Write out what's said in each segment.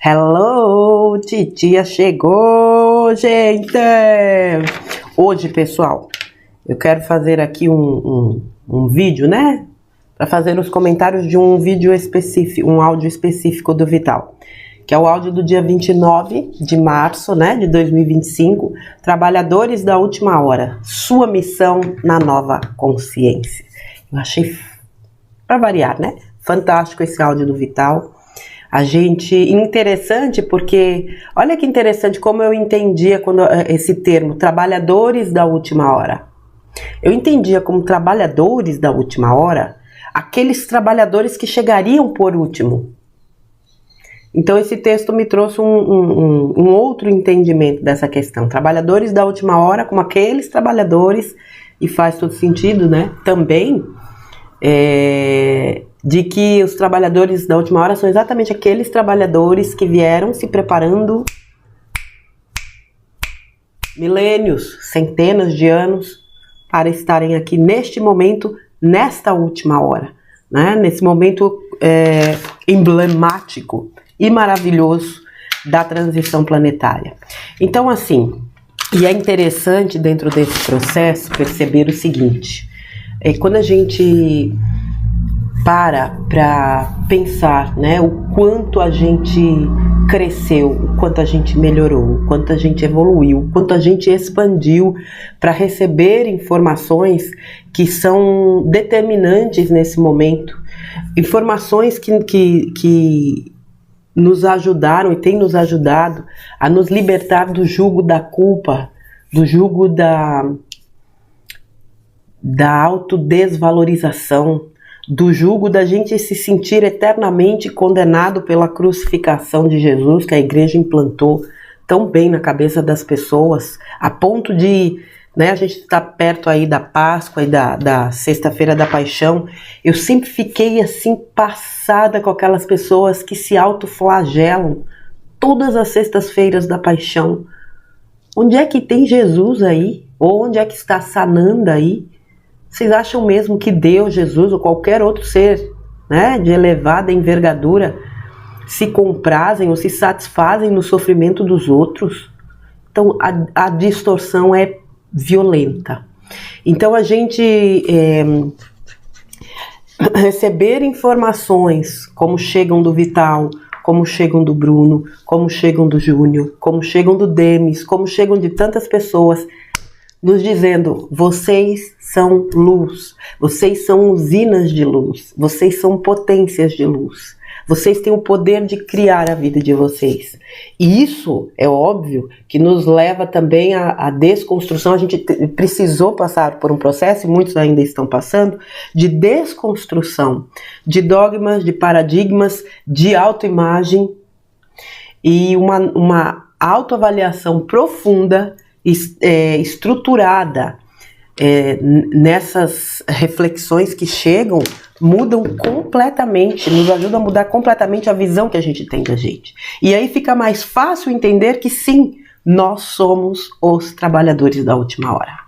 Hello, titia chegou, gente! Hoje, pessoal, eu quero fazer aqui um vídeo, né? Para fazer os comentários de um vídeo específico, um áudio específico do Vital. Que é o áudio do dia 29 de março, né, de 2025. Trabalhadores da última hora, sua missão na nova consciência. Eu achei, para variar, né? Fantástico esse áudio do Vital. Interessante porque, olha que interessante como eu entendia esse termo, trabalhadores da última hora. Eu entendia como trabalhadores da última hora, aqueles trabalhadores que chegariam por último. Então esse texto me trouxe um outro entendimento dessa questão. Trabalhadores da última hora, como aqueles trabalhadores, e faz todo sentido, né? Também, de que os trabalhadores da última hora são exatamente aqueles trabalhadores que vieram se preparando milênios, centenas de anos, para estarem aqui neste momento, nesta última hora, né? Nesse momento emblemático e maravilhoso da transição planetária. Então, assim, e é interessante dentro desse processo perceber o seguinte, quando a gente para pensar, né, o quanto a gente cresceu, o quanto a gente melhorou, o quanto a gente evoluiu, o quanto a gente expandiu para receber informações que são determinantes nesse momento, informações que nos ajudaram e têm nos ajudado a nos libertar do jugo da culpa, do jugo da autodesvalorização, do jugo da gente se sentir eternamente condenado pela crucificação de Jesus, que a igreja implantou tão bem na cabeça das pessoas, a ponto de, né, a gente está perto aí da Páscoa e da Sexta-feira da Paixão. Eu sempre fiquei assim passada com aquelas pessoas que se autoflagelam todas as sextas-feiras da Paixão. Onde é que tem Jesus aí? Ou onde é que está Sananda aí? Vocês acham mesmo que Deus, Jesus ou qualquer outro ser, né, de elevada envergadura se comprazem ou se satisfazem no sofrimento dos outros? Então a distorção é violenta. Então a gente receber informações como chegam do Vital, como chegam do Bruno, como chegam do Júnior, como chegam do Demis, como chegam de tantas pessoas, nos dizendo: vocês são luz, vocês são usinas de luz, vocês são potências de luz, vocês têm o poder de criar a vida de vocês. E isso é óbvio que nos leva também à desconstrução. A gente precisou passar por um processo, e muitos ainda estão passando, de desconstrução de dogmas, de paradigmas, de autoimagem e uma autoavaliação profunda, estruturada nessas reflexões que chegam, mudam completamente, nos ajudam a mudar completamente a visão que a gente tem da gente. E aí fica mais fácil entender que sim, nós somos os trabalhadores da última hora.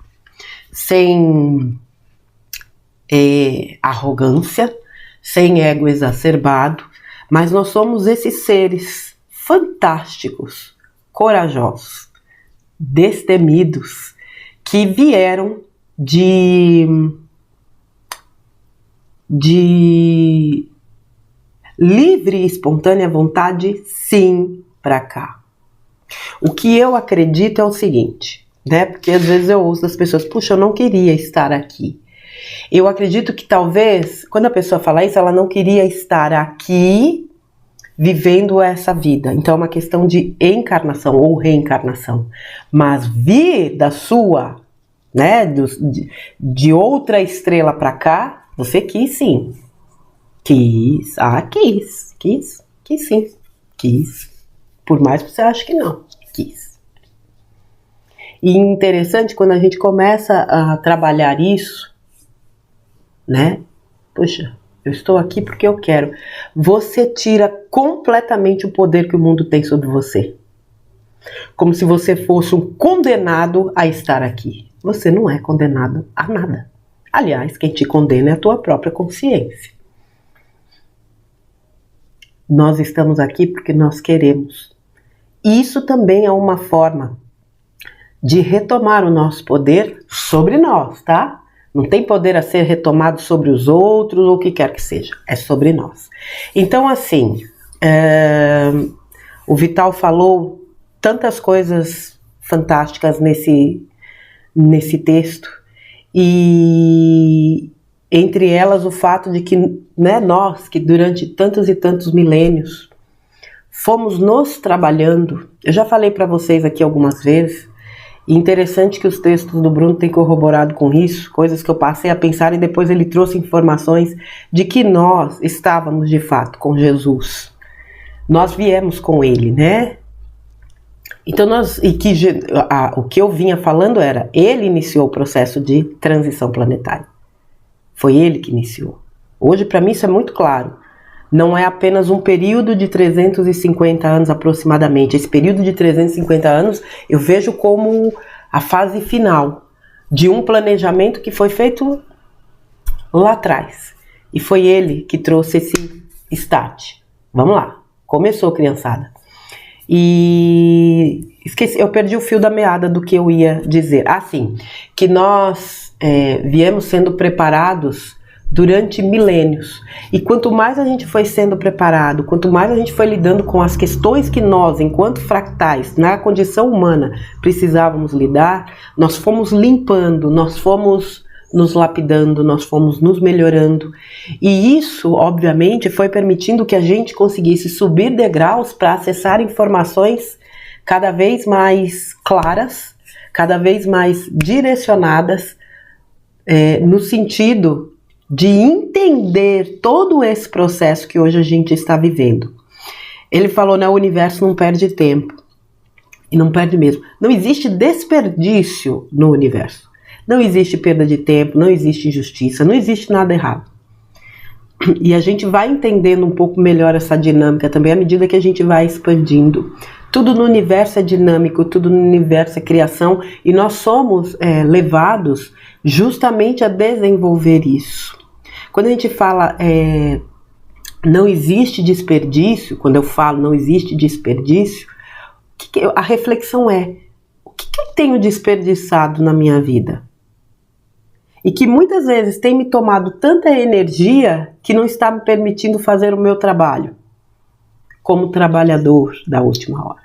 Sem arrogância, sem ego exacerbado, mas nós somos esses seres fantásticos, corajosos, destemidos, que vieram de livre e espontânea vontade, sim, para cá. O que eu acredito é o seguinte, né? Porque às vezes eu ouço das pessoas: puxa, eu não queria estar aqui. Eu acredito que talvez, quando a pessoa fala isso, ela não queria estar aqui vivendo essa vida. Então é uma questão de encarnação ou reencarnação. Mas vir da sua, né, de outra estrela para cá, você quis sim. Quis sim. Quis. Por mais que você ache que não. Quis. E interessante quando a gente começa a trabalhar isso, né? Puxa, eu estou aqui porque eu quero. Você tira completamente o poder que o mundo tem sobre você. Como se você fosse um condenado a estar aqui. Você não é condenado a nada. Aliás, quem te condena é a tua própria consciência. nós estamos aqui porque nós queremos. Isso também é uma forma de retomar o nosso poder sobre nós, tá? Não tem poder a ser retomado sobre os outros ou o que quer que seja, é sobre nós. Então, assim, o Vital falou tantas coisas fantásticas nesse texto, e entre elas o fato de que, né, nós que durante tantos e tantos milênios fomos nos trabalhando. Eu já falei para vocês aqui algumas vezes, e interessante que os textos do Bruno têm corroborado com isso, coisas que eu passei a pensar, e depois ele trouxe informações de que nós estávamos de fato com Jesus. Nós viemos com ele, né? Então o que eu vinha falando era, ele iniciou o processo de transição planetária. Foi ele que iniciou. Hoje, para mim, isso é muito claro. Não é apenas um período de 350 anos aproximadamente. Esse período de 350 anos eu vejo como a fase final de um planejamento que foi feito lá atrás. E foi ele que trouxe esse start. Vamos lá. Começou, criançada. E esqueci, eu perdi o fio da meada do que eu ia dizer. Sim, que nós viemos sendo preparados durante milênios. E quanto mais a gente foi sendo preparado, quanto mais a gente foi lidando com as questões que nós, enquanto fractais, na condição humana, precisávamos lidar, nós fomos limpando, nós fomos nos lapidando, nós fomos nos melhorando. E isso, obviamente, foi permitindo que a gente conseguisse subir degraus para acessar informações cada vez mais claras, cada vez mais direcionadas, no sentido de entender todo esse processo que hoje a gente está vivendo. Ele falou, né, o universo não perde tempo. E não perde mesmo. Não existe desperdício no universo. Não existe perda de tempo, não existe injustiça, não existe nada errado. E a gente vai entendendo um pouco melhor essa dinâmica também à medida que a gente vai expandindo. Tudo no universo é dinâmico, tudo no universo é criação, e nós somos levados justamente a desenvolver isso. Quando a gente fala não existe desperdício, quando eu falo não existe desperdício, a reflexão é, o que eu tenho desperdiçado na minha vida? E que muitas vezes tem me tomado tanta energia que não está me permitindo fazer o meu trabalho como trabalhador da última hora.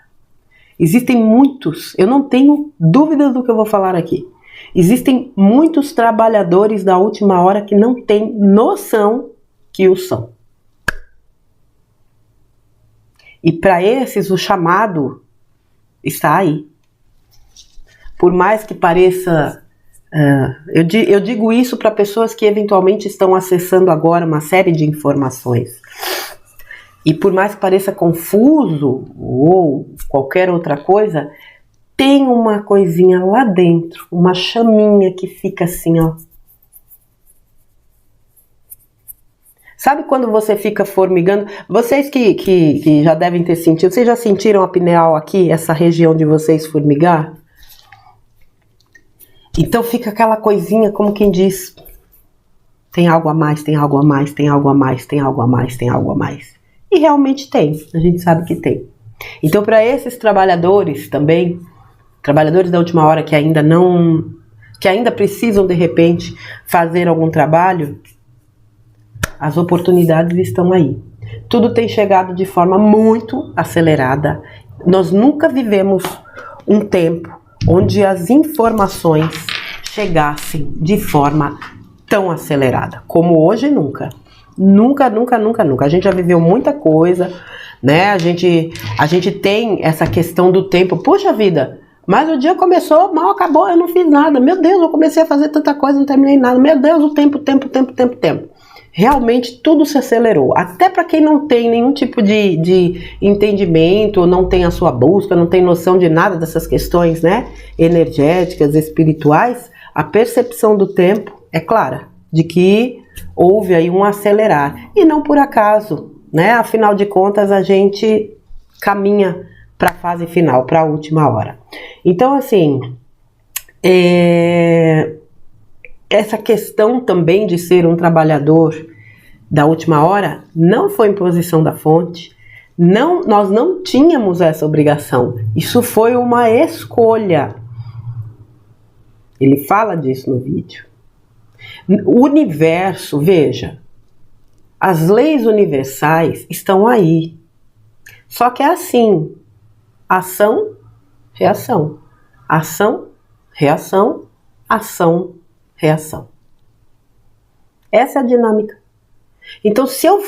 Existem muitos, eu não tenho dúvidas do que eu vou falar aqui, existem muitos trabalhadores da última hora que não têm noção que o são. E para esses o chamado está aí. Por mais que pareça... eu digo isso para pessoas que eventualmente estão acessando agora uma série de informações. E por mais que pareça confuso ou qualquer outra coisa, tem uma coisinha lá dentro, uma chaminha que fica assim, ó. Sabe quando você fica formigando? Vocês que já devem ter sentido, vocês já sentiram a pineal aqui, essa região de vocês formigar? Então fica aquela coisinha, como quem diz, tem algo a mais, tem algo a mais, tem algo a mais, tem algo a mais, tem algo a mais. E realmente tem, a gente sabe que tem. Então para esses trabalhadores também, trabalhadores da última hora que ainda precisam de repente fazer algum trabalho, as oportunidades estão aí. Tudo tem chegado de forma muito acelerada. Nós nunca vivemos um tempo onde as informações chegassem de forma tão acelerada, como hoje nunca. Nunca, nunca, nunca, nunca. A gente já viveu muita coisa, né? A gente tem essa questão do tempo. Puxa vida, mas o dia começou, mal acabou, eu não fiz nada. Meu Deus, eu comecei a fazer tanta coisa, não terminei nada. Meu Deus, o tempo. Realmente tudo se acelerou. Até para quem não tem nenhum tipo de entendimento, não tem a sua busca, não tem noção de nada dessas questões, né, energéticas, espirituais, a percepção do tempo é clara, de que houve aí um acelerar. E não por acaso, né? Afinal de contas, a gente caminha para a fase final, para a última hora. Então, assim, essa questão também de ser um trabalhador da última hora não foi imposição da fonte, Não, nós não tínhamos essa obrigação. Isso foi uma escolha. Ele fala disso no vídeo. O universo, veja, as leis universais estão aí. Só que é assim, ação, reação. Ação, reação, ação, reação. Essa é a dinâmica. Então, se eu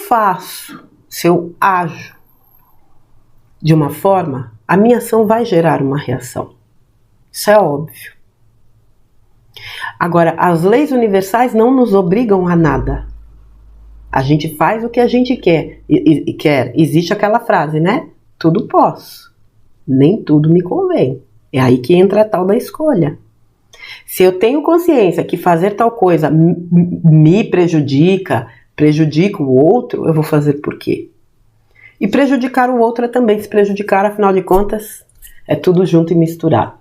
ajo de uma forma, a minha ação vai gerar uma reação. Isso é óbvio. Agora, as leis universais não nos obrigam a nada. A gente faz o que a gente quer. Existe aquela frase, né? Tudo posso, nem tudo me convém. É aí que entra a tal da escolha. Se eu tenho consciência que fazer tal coisa me prejudica o outro, eu vou fazer por quê? E prejudicar o outro é também se prejudicar, afinal de contas, é tudo junto e misturado,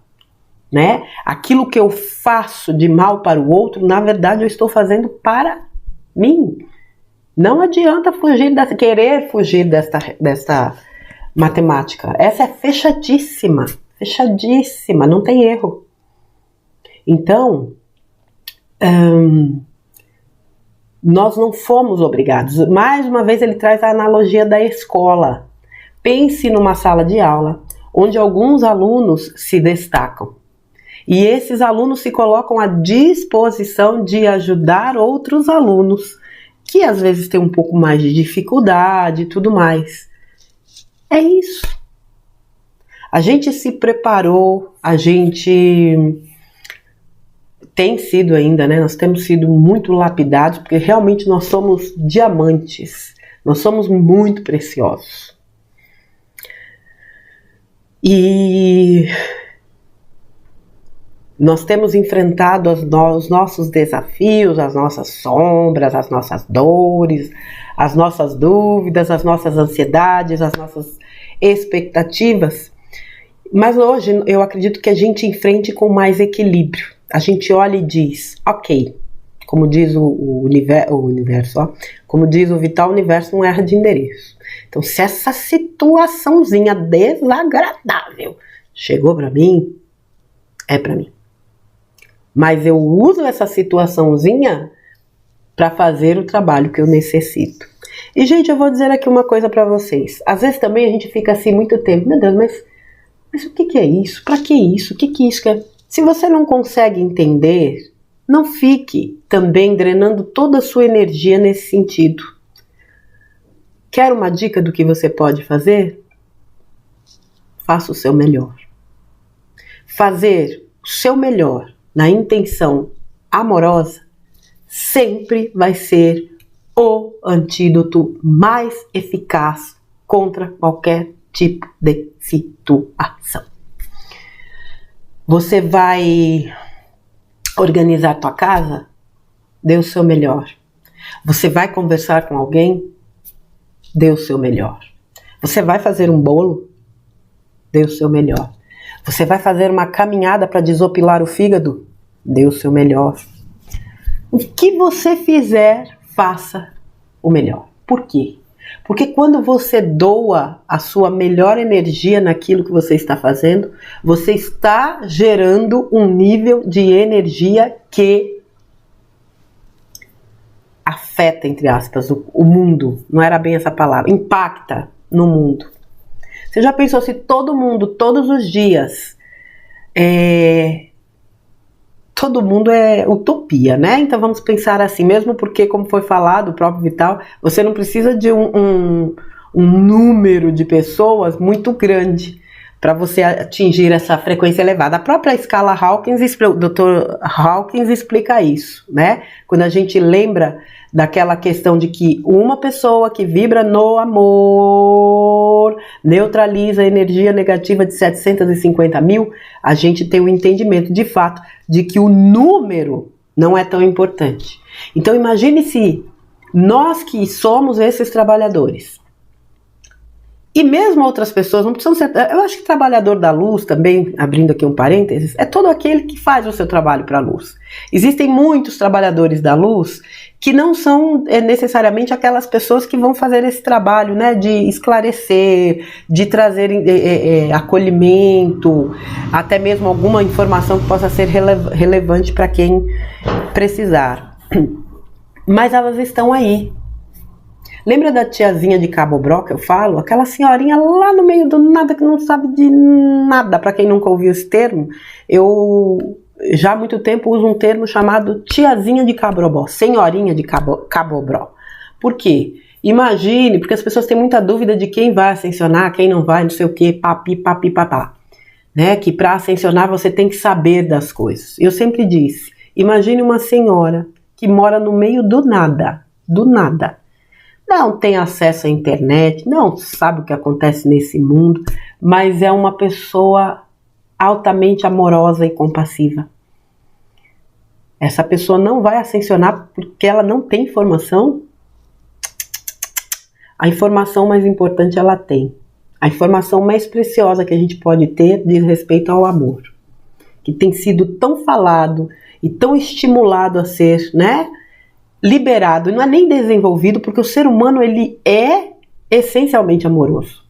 né? Aquilo que eu faço de mal para o outro, na verdade eu estou fazendo para mim. Não adianta querer fugir desta matemática. Essa é fechadíssima, não tem erro. Então, nós não fomos obrigados. Mais uma vez ele traz a analogia da escola. Pense numa sala de aula onde alguns alunos se destacam. E esses alunos se colocam à disposição de ajudar outros alunos que às vezes têm um pouco mais de dificuldade e tudo mais. É isso. A gente se preparou, a gente tem sido ainda, né? Nós temos sido muito lapidados, porque realmente nós somos diamantes, nós somos muito preciosos. E nós temos enfrentado os nossos desafios, as nossas sombras, as nossas dores, as nossas dúvidas, as nossas ansiedades, as nossas expectativas. Mas hoje eu acredito que a gente enfrente com mais equilíbrio. A gente olha e diz, ok, como diz o universo, ó, como diz o Vital, o universo não erra de endereço. Então, se essa situaçãozinha desagradável chegou para mim, é para mim. Mas eu uso essa situaçãozinha para fazer o trabalho que eu necessito. E, gente, eu vou dizer aqui uma coisa para vocês. Às vezes também a gente fica assim muito tempo, meu Deus, mas o que é isso? Para que isso? O que isso quer? Se você não consegue entender, não fique também drenando toda a sua energia nesse sentido. Quer uma dica do que você pode fazer? Faça o seu melhor. Fazer o seu melhor na intenção amorosa sempre vai ser o antídoto mais eficaz contra qualquer tipo de situação. Você vai organizar tua casa? Dê o seu melhor. Você vai conversar com alguém? Dê o seu melhor. Você vai fazer um bolo? Dê o seu melhor. Você vai fazer uma caminhada para desopilar o fígado? Dê o seu melhor. O que você fizer, faça o melhor. Por quê? Porque quando você doa a sua melhor energia naquilo que você está fazendo, você está gerando um nível de energia que afeta, entre aspas, o mundo. Não era bem essa palavra. Impacta no mundo. Você já pensou se todo mundo, todos os dias, todo mundo é utopia, né? Então vamos pensar assim, mesmo porque, como foi falado, o próprio Vital, você não precisa de um número de pessoas muito grande para você atingir essa frequência elevada. A própria escala Hawkins, o Dr. Hawkins explica isso, né? Quando a gente lembra daquela questão de que uma pessoa que vibra no amor neutraliza a energia negativa de 750 mil, a gente tem o entendimento de fato de que o número não é tão importante. Então imagine se nós que somos esses trabalhadores E mesmo outras pessoas, não precisam ser... Eu acho que trabalhador da luz também, abrindo aqui um parênteses, é todo aquele que faz o seu trabalho para a luz. Existem muitos trabalhadores da luz que não são necessariamente aquelas pessoas que vão fazer esse trabalho, né, de esclarecer, de trazer acolhimento, até mesmo alguma informação que possa ser relevante para quem precisar. Mas elas estão aí. Lembra da tiazinha de Cabo Bró que eu falo? Aquela senhorinha lá no meio do nada que não sabe de nada. Para quem nunca ouviu esse termo, eu já há muito tempo uso um termo chamado tiazinha de Cabo Bró, senhorinha de Cabo Bró. Por quê? Imagine, porque as pessoas têm muita dúvida de quem vai ascensionar, quem não vai, não sei o que, papi, papá. Né? Que para ascensionar você tem que saber das coisas. Eu sempre disse, imagine uma senhora que mora no meio do nada. Não tem acesso à internet, não sabe o que acontece nesse mundo, mas é uma pessoa altamente amorosa e compassiva. Essa pessoa não vai ascensionar porque ela não tem informação. A informação mais importante ela tem. A informação mais preciosa que a gente pode ter diz respeito ao amor, que tem sido tão falado e tão estimulado a ser, né, liberado, não é nem desenvolvido, porque o ser humano ele é essencialmente amoroso.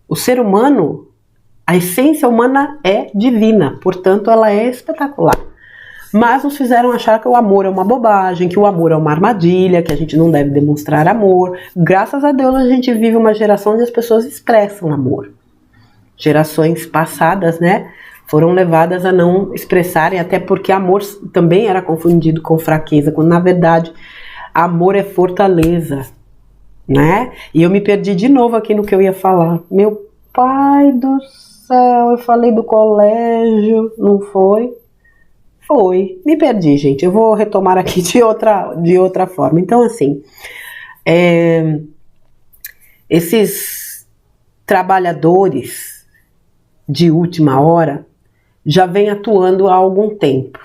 O ser humano, a essência humana é divina, portanto ela é espetacular. Mas nos fizeram achar que o amor é uma bobagem, que o amor é uma armadilha, que a gente não deve demonstrar amor. Graças a Deus a gente vive uma geração onde as pessoas expressam amor. Gerações passadas, né, foram levadas a não expressarem, até porque amor também era confundido com fraqueza, quando na verdade amor é fortaleza, né? E eu me perdi de novo aqui no que eu ia falar. Meu pai do céu, eu falei do colégio, não foi? Foi, me perdi, gente. Eu vou retomar aqui de outra forma. Então, assim, esses trabalhadores de última hora já vem atuando há algum tempo.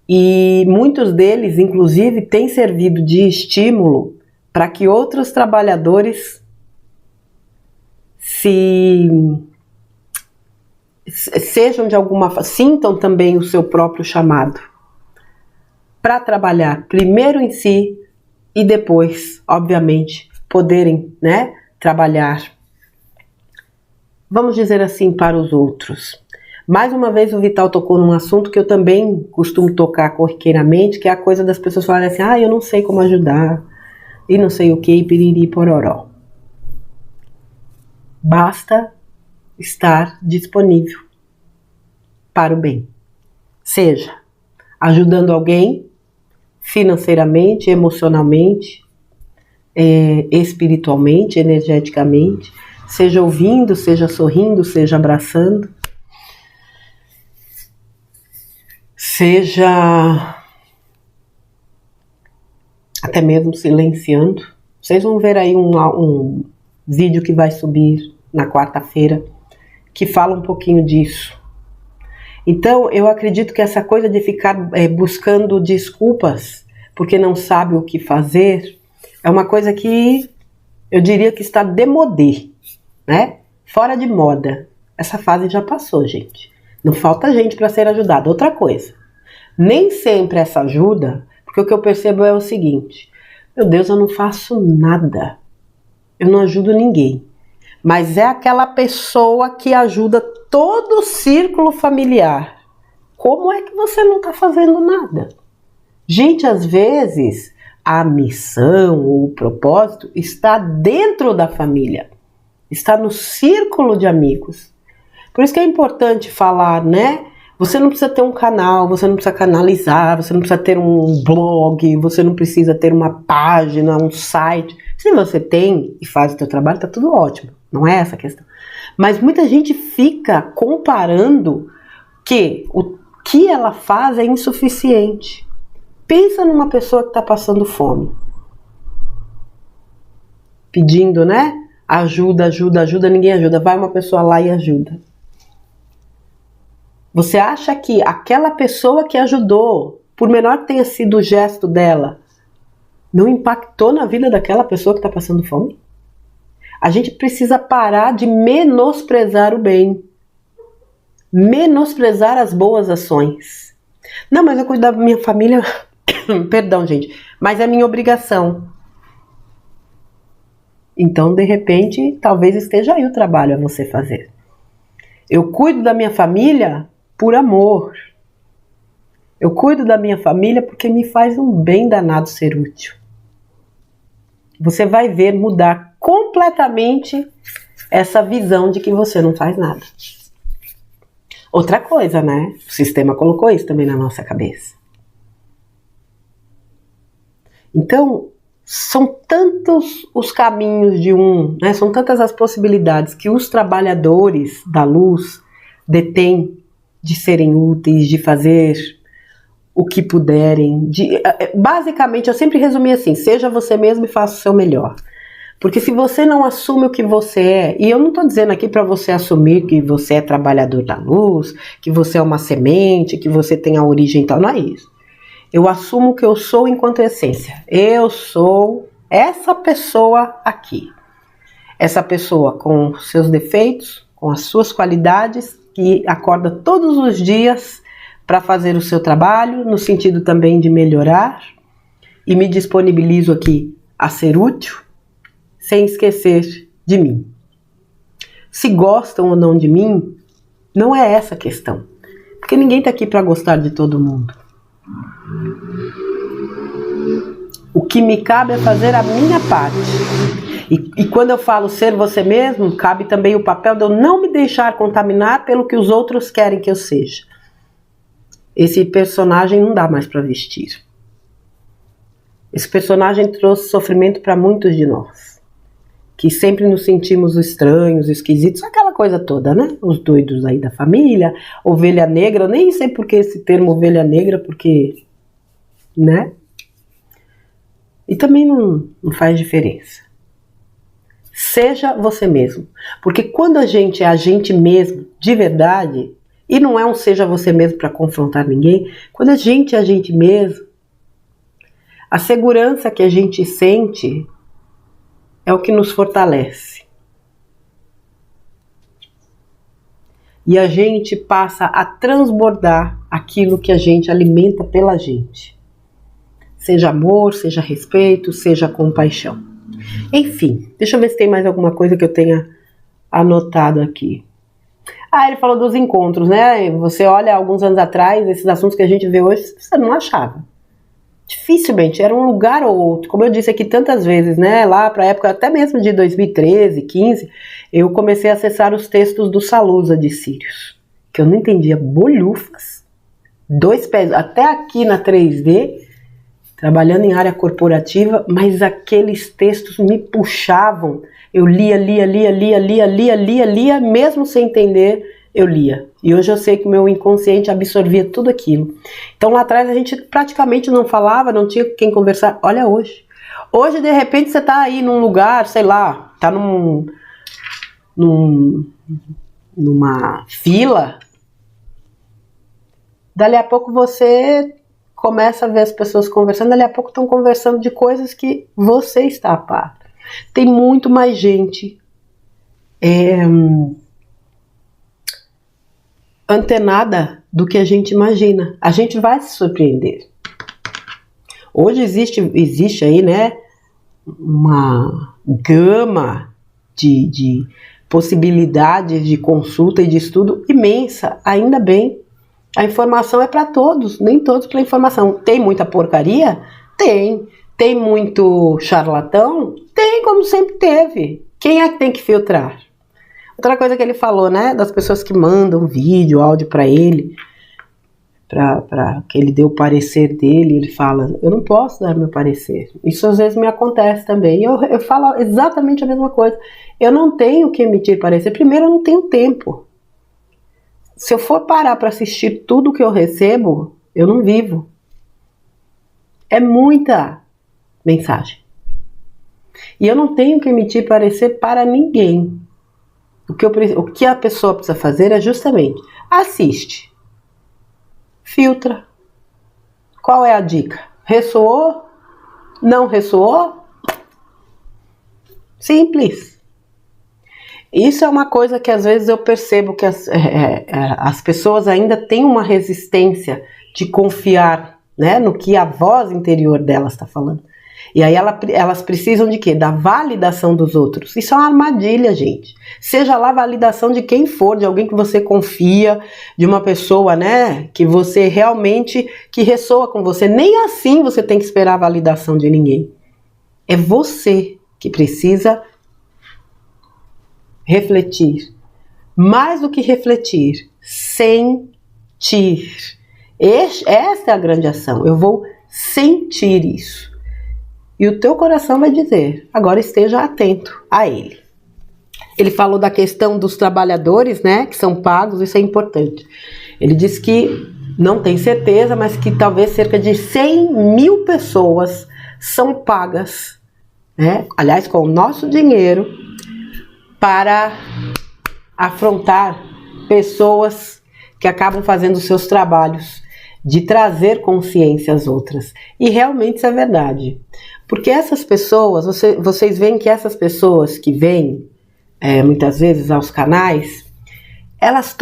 E muitos deles, inclusive, têm servido de estímulo para que outros trabalhadores sejam de alguma forma, sintam também o seu próprio chamado para trabalhar primeiro em si e depois, obviamente, poderem, né, trabalhar, vamos dizer assim, para os outros. Mais uma vez o Vital tocou num assunto que eu também costumo tocar corriqueiramente, que é a coisa das pessoas falarem assim, eu não sei como ajudar, e não sei o que, piriri, pororó. Basta estar disponível para o bem. Seja ajudando alguém financeiramente, emocionalmente, espiritualmente, energeticamente, seja ouvindo, seja sorrindo, seja abraçando, seja até mesmo silenciando. Vocês vão ver aí um vídeo que vai subir na quarta-feira que fala um pouquinho disso. Então, eu acredito que essa coisa de ficar buscando desculpas porque não sabe o que fazer é uma coisa que eu diria que está démodé, né? Fora de moda. Essa fase já passou, gente. Não falta gente para ser ajudada. Outra coisa, nem sempre essa ajuda, porque o que eu percebo é o seguinte, meu Deus, eu não faço nada, eu não ajudo ninguém, mas é aquela pessoa que ajuda todo o círculo familiar. Como é que você não está fazendo nada? Gente, às vezes a missão ou o propósito está dentro da família, está no círculo de amigos. Por isso que é importante falar, né? Você não precisa ter um canal, você não precisa canalizar, você não precisa ter um blog, você não precisa ter uma página, um site. Se você tem e faz o seu trabalho, tá tudo ótimo. Não é essa a questão. Mas muita gente fica comparando que o que ela faz é insuficiente. Pensa numa pessoa que está passando fome. Pedindo, né? Ajuda, ninguém ajuda. Vai uma pessoa lá e ajuda. Você acha que aquela pessoa que ajudou, por menor que tenha sido o gesto dela, não impactou na vida daquela pessoa que está passando fome? A gente precisa parar de menosprezar o bem, menosprezar as boas ações. Não, mas eu cuido da minha família, perdão, gente, mas é minha obrigação. Então, de repente, talvez esteja aí o trabalho a você fazer. Eu cuido da minha família por amor. Eu cuido da minha família porque me faz um bem danado ser útil. Você vai ver mudar completamente essa visão de que você não faz nada. Outra coisa, né? O sistema colocou isso também na nossa cabeça. Então, são tantos os caminhos de né? São tantas as possibilidades que os trabalhadores da luz detêm de serem úteis, de fazer o que puderem. Basicamente, eu sempre resumi assim, seja você mesmo e faça o seu melhor. Porque se você não assume o que você é, e eu não estou dizendo aqui para você assumir que você é trabalhador da luz, que você é uma semente, que você tem a origem tal, não é isso. Eu assumo o que eu sou enquanto essência. Eu sou essa pessoa aqui. Essa pessoa com seus defeitos, com as suas qualidades, que acorda todos os dias para fazer o seu trabalho, no sentido também de melhorar, e me disponibilizo aqui a ser útil, sem esquecer de mim. Se gostam ou não de mim, não é essa a questão. Porque ninguém está aqui para gostar de todo mundo. O que me cabe é fazer a minha parte. E quando eu falo ser você mesmo, cabe também o papel de eu não me deixar contaminar pelo que os outros querem que eu seja. Esse personagem não dá mais para vestir. Esse personagem trouxe sofrimento para muitos de nós, que sempre nos sentimos estranhos, esquisitos, aquela coisa toda, né? Os doidos aí da família, ovelha negra, eu nem sei por que esse termo ovelha negra, porque, né? E também não faz diferença. Seja você mesmo, porque quando a gente é a gente mesmo, de verdade, e não é um seja você mesmo para confrontar ninguém, quando a gente é a gente mesmo, a segurança que a gente sente é o que nos fortalece. E a gente passa a transbordar aquilo que a gente alimenta pela gente. Seja amor, seja respeito, seja compaixão. Enfim, deixa eu ver se tem mais alguma coisa que eu tenha anotado aqui. Ele falou dos encontros, né? Você olha alguns anos atrás, esses assuntos que a gente vê hoje, você não achava. Dificilmente, era um lugar ou outro. Como eu disse aqui tantas vezes, né? Lá para a época, até mesmo de 2013, 15, eu comecei a acessar os textos do Salusa de Sírios, que eu não entendia bolhufas. 2 pés, até aqui na 3D, trabalhando em área corporativa, mas aqueles textos me puxavam. Eu lia, mesmo sem entender, eu lia. E hoje eu sei que o meu inconsciente absorvia tudo aquilo. Então lá atrás a gente praticamente não falava, não tinha com quem conversar. Olha hoje. Hoje, de repente, você tá aí num lugar, sei lá, tá numa fila. Dali a pouco você começa a ver as pessoas conversando, dali a pouco estão conversando de coisas que você está a par. Tem muito mais gente antenada do que a gente imagina. A gente vai se surpreender. Hoje existe aí, né, uma gama de possibilidades de consulta e de estudo imensa, ainda bem. A informação é para todos, nem todos para informação. Tem muita porcaria? Tem. Tem muito charlatão? Tem, como sempre teve. Quem é que tem que filtrar? Outra coisa que ele falou, né, das pessoas que mandam vídeo, áudio para ele, para que ele dê o parecer dele, ele fala, eu não posso dar meu parecer. Isso às vezes me acontece também. Eu falo exatamente a mesma coisa. Eu não tenho que emitir parecer. Primeiro, eu não tenho tempo. Se eu for parar para assistir tudo que eu recebo, eu não vivo. É muita mensagem. E eu não tenho que emitir parecer para ninguém. O que a pessoa precisa fazer é justamente assiste, filtra. Qual é a dica? Ressoou? Não ressoou? Simples. Isso é uma coisa que às vezes eu percebo que as pessoas ainda têm uma resistência de confiar, né, no que a voz interior delas está falando. E aí elas precisam de quê? Da validação dos outros. Isso é uma armadilha, gente. Seja lá a validação de quem for, de alguém que você confia, de uma pessoa, né, que você realmente, que ressoa com você. Nem assim você tem que esperar a validação de ninguém. É você que precisa refletir. Mais do que refletir, sentir. Esta é a grande ação. Eu vou sentir isso. E o teu coração vai dizer, agora esteja atento a ele. Ele falou da questão dos trabalhadores, né, que são pagos, isso é importante. Ele disse que não tem certeza, mas que talvez cerca de 100 mil pessoas são pagas, né, aliás, com o nosso dinheiro, para afrontar pessoas que acabam fazendo seus trabalhos de trazer consciência às outras. E realmente isso é verdade. Porque essas pessoas, vocês veem que essas pessoas que vêm muitas vezes aos canais, elas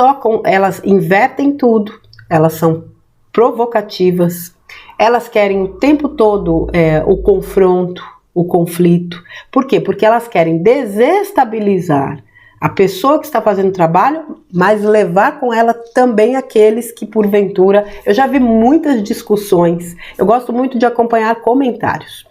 invertem tudo, elas são provocativas, elas querem o tempo todo o confronto, o conflito. Por quê? Porque elas querem desestabilizar a pessoa que está fazendo o trabalho, mas levar com ela também aqueles que porventura... Eu já vi muitas discussões, eu gosto muito de acompanhar comentários.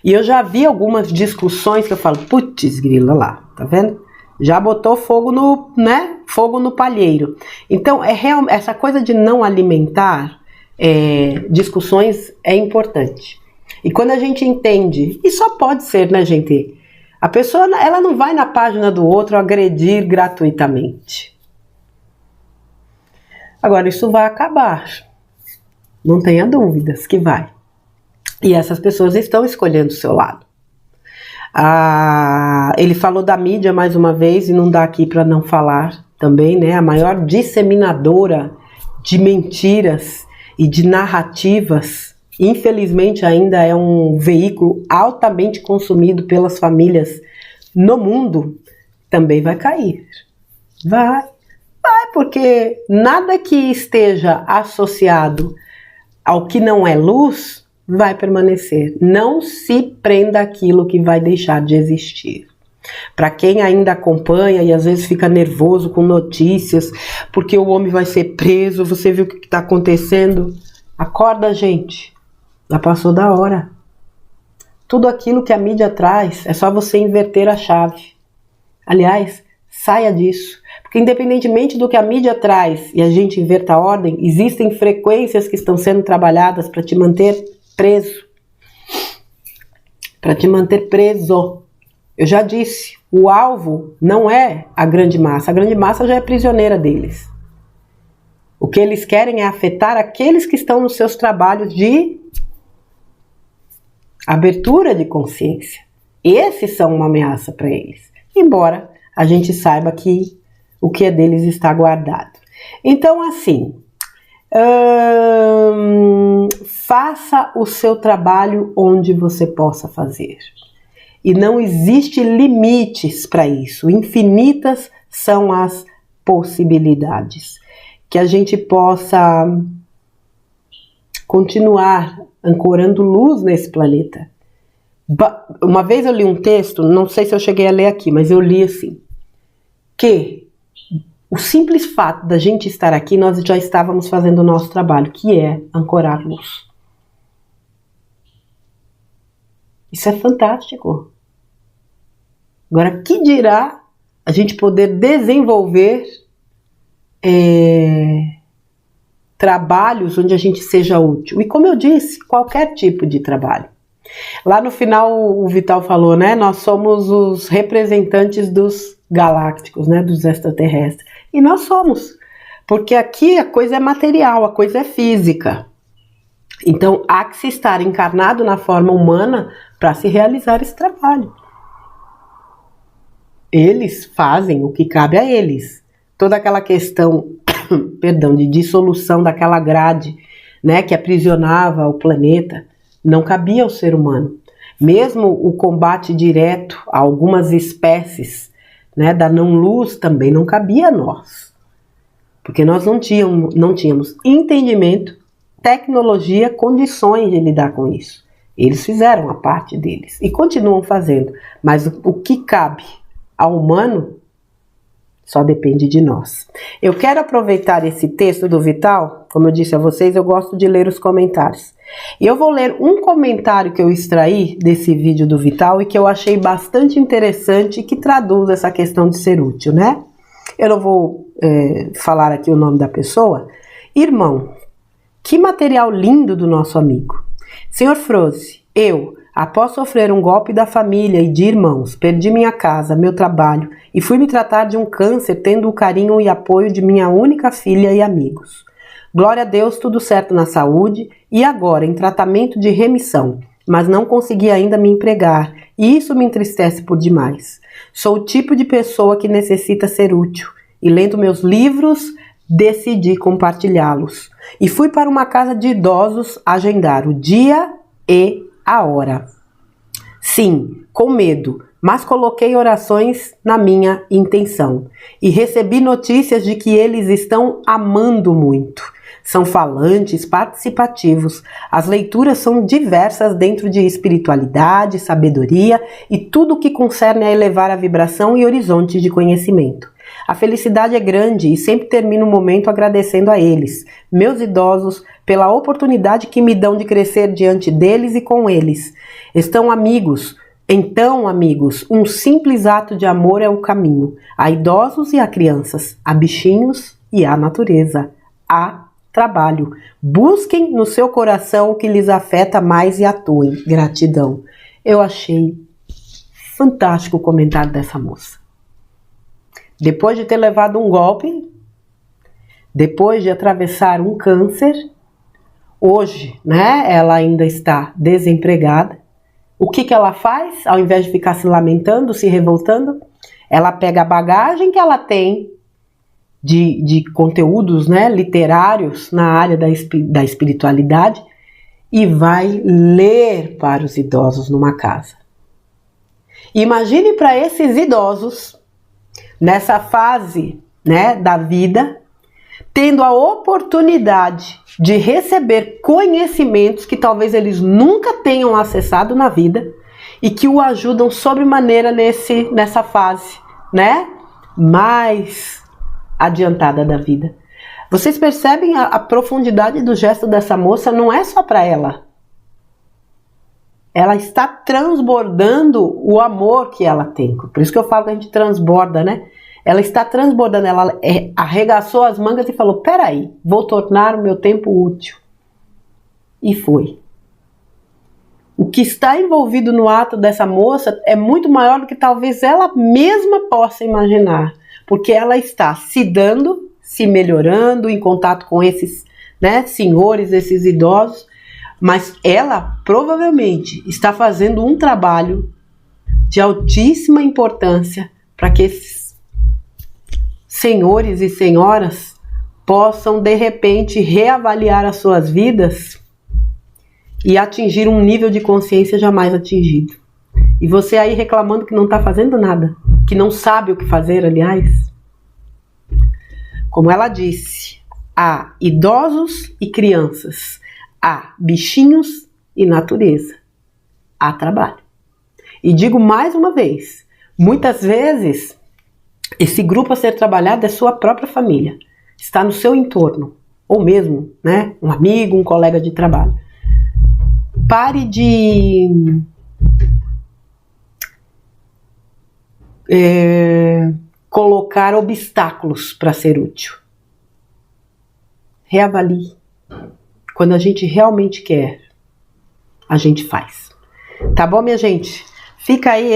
E eu já vi algumas discussões que eu falo, putz, grila lá, tá vendo? Já botou fogo no, né? Fogo no palheiro. Então, essa coisa de não alimentar discussões é importante. E quando a gente entende, e só pode ser, né, gente? A pessoa, ela não vai na página do outro agredir gratuitamente. Agora, isso vai acabar. Não tenha dúvidas que vai. E essas pessoas estão escolhendo o seu lado. Ele falou da mídia mais uma vez, e não dá aqui para não falar também, né? A maior disseminadora de mentiras e de narrativas, infelizmente ainda é um veículo altamente consumido pelas famílias no mundo, também vai cair. Vai, porque nada que esteja associado ao que não é luz vai permanecer. Não se prenda àquilo que vai deixar de existir. Para quem ainda acompanha e às vezes fica nervoso com notícias, porque o homem vai ser preso, você viu o que está acontecendo? Acorda, gente. Já passou da hora. Tudo aquilo que a mídia traz, é só você inverter a chave. Aliás, saia disso. Porque independentemente do que a mídia traz e a gente inverta a ordem, existem frequências que estão sendo trabalhadas para te manter preso. Para te manter preso. Eu já disse, o alvo não é a grande massa já é prisioneira deles. O que eles querem é afetar aqueles que estão nos seus trabalhos de abertura de consciência. Esses são uma ameaça para eles. Embora a gente saiba que o que é deles está guardado. Então, assim, faça o seu trabalho onde você possa fazer. E não existe limites para isso. Infinitas são as possibilidades. Que a gente possa continuar ancorando luz nesse planeta. Uma vez eu li um texto, não sei se eu cheguei a ler aqui, mas eu li assim, que o simples fato da gente estar aqui, nós já estávamos fazendo o nosso trabalho, que é ancorar luz. Isso é fantástico. Agora, que dirá a gente poder desenvolver trabalhos onde a gente seja útil? E como eu disse, qualquer tipo de trabalho. Lá no final o Vital falou, né? Nós somos os representantes dos galácticos, né? Dos extraterrestres. E nós somos. Porque aqui a coisa é material, a coisa é física. Então há que se estar encarnado na forma humana para se realizar esse trabalho. Eles fazem o que cabe a eles. Toda aquela questão, perdão, de dissolução daquela grade, né? Que aprisionava o planeta, não cabia ao ser humano. Mesmo o combate direto a algumas espécies, né, da não-luz também não cabia a nós. Porque nós não tínhamos entendimento, tecnologia, condições de lidar com isso. Eles fizeram a parte deles e continuam fazendo. Mas o que cabe ao humano só depende de nós. Eu quero aproveitar esse texto do Vital, como eu disse a vocês, eu gosto de ler os comentários. E eu vou ler um comentário que eu extraí desse vídeo do Vital e que eu achei bastante interessante e que traduz essa questão de ser útil, né? Eu não vou falar aqui o nome da pessoa. Irmão, que material lindo do nosso amigo. Senhor Froze, eu, após sofrer um golpe da família e de irmãos, perdi minha casa, meu trabalho e fui me tratar de um câncer tendo o carinho e apoio de minha única filha e amigos. Glória a Deus, tudo certo na saúde e agora em tratamento de remissão, mas não consegui ainda me empregar e isso me entristece por demais. Sou o tipo de pessoa que necessita ser útil e lendo meus livros, decidi compartilhá-los. E fui para uma casa de idosos agendar o dia e a hora. Sim, com medo, mas coloquei orações na minha intenção. E recebi notícias de que eles estão amando muito. São falantes, participativos. As leituras são diversas dentro de espiritualidade, sabedoria e tudo o que concerne a elevar a vibração e horizontes de conhecimento. A felicidade é grande e sempre termino o momento agradecendo a eles, meus idosos, pela oportunidade que me dão de crescer diante deles e com eles. Estão amigos. Então, amigos, um simples ato de amor é o caminho. A idosos e a crianças, a bichinhos e a natureza. A trabalho. Busquem no seu coração o que lhes afeta mais e atuem. Gratidão. Eu achei fantástico o comentário dessa moça. Depois de ter levado um golpe, depois de atravessar um câncer, hoje, né, ela ainda está desempregada. O que ela faz? Ao invés de ficar se lamentando, se revoltando, ela pega a bagagem que ela tem de conteúdos, né, literários na área da espiritualidade e vai ler para os idosos numa casa. Imagine para esses idosos, nessa fase, né, da vida, tendo a oportunidade de receber conhecimentos que talvez eles nunca tenham acessado na vida e que o ajudam sobremaneira nessa fase, né, mais adiantada da vida. Vocês percebem a profundidade do gesto dessa moça? Não é só para ela. Ela está transbordando o amor que ela tem. Por isso que eu falo que a gente transborda, né? Ela está transbordando, ela arregaçou as mangas e falou, peraí, vou tornar o meu tempo útil. E foi. O que está envolvido no ato dessa moça é muito maior do que talvez ela mesma possa imaginar. Porque ela está se dando, se melhorando, em contato com esses, né, senhores, esses idosos, mas ela provavelmente está fazendo um trabalho de altíssima importância para que esses senhores e senhoras possam de repente reavaliar as suas vidas e atingir um nível de consciência jamais atingido. E você aí reclamando que não está fazendo nada, que não sabe o que fazer, aliás. Como ela disse, há idosos e crianças, há bichinhos e natureza, há trabalho. E digo mais uma vez, muitas vezes esse grupo a ser trabalhado é sua própria família, está no seu entorno, ou mesmo, né, um amigo, um colega de trabalho. Pare de colocar obstáculos para ser útil. Reavalie. Quando a gente realmente quer, a gente faz. Tá bom, minha gente? Fica aí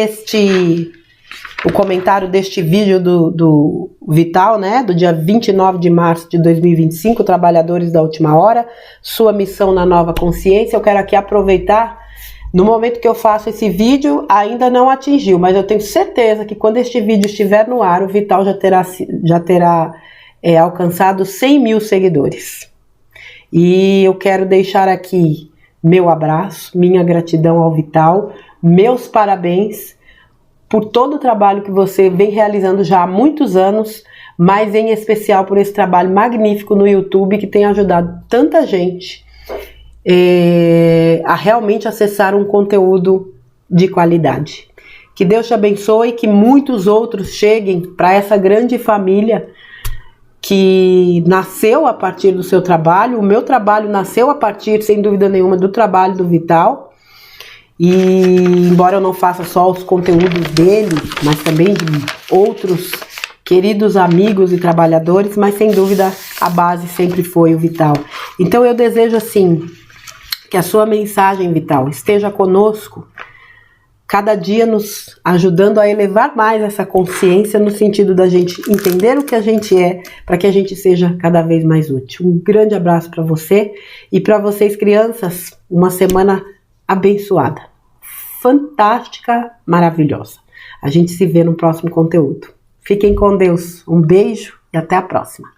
o comentário deste vídeo do Vital, né? Do dia 29 de março de 2025, Trabalhadores da Última Hora, sua missão na nova consciência. Eu quero aqui aproveitar, no momento que eu faço esse vídeo, ainda não atingiu, mas eu tenho certeza que quando este vídeo estiver no ar, o Vital já terá alcançado 100 mil seguidores. E eu quero deixar aqui meu abraço, minha gratidão ao Vital, meus parabéns por todo o trabalho que você vem realizando já há muitos anos, mas em especial por esse trabalho magnífico no YouTube que tem ajudado tanta gente a realmente acessar um conteúdo de qualidade. Que Deus te abençoe e que muitos outros cheguem para essa grande família que nasceu a partir do seu trabalho. O meu trabalho nasceu a partir, sem dúvida nenhuma, do trabalho do Vital. E embora eu não faça só os conteúdos dele, mas também de outros queridos amigos e trabalhadores, mas sem dúvida a base sempre foi o Vital. Então eu desejo assim, que a sua mensagem, Vital, esteja conosco, cada dia nos ajudando a elevar mais essa consciência no sentido da gente entender o que a gente é, para que a gente seja cada vez mais útil. Um grande abraço para você e para vocês, crianças, uma semana abençoada, fantástica, maravilhosa. A gente se vê no próximo conteúdo. Fiquem com Deus, um beijo e até a próxima.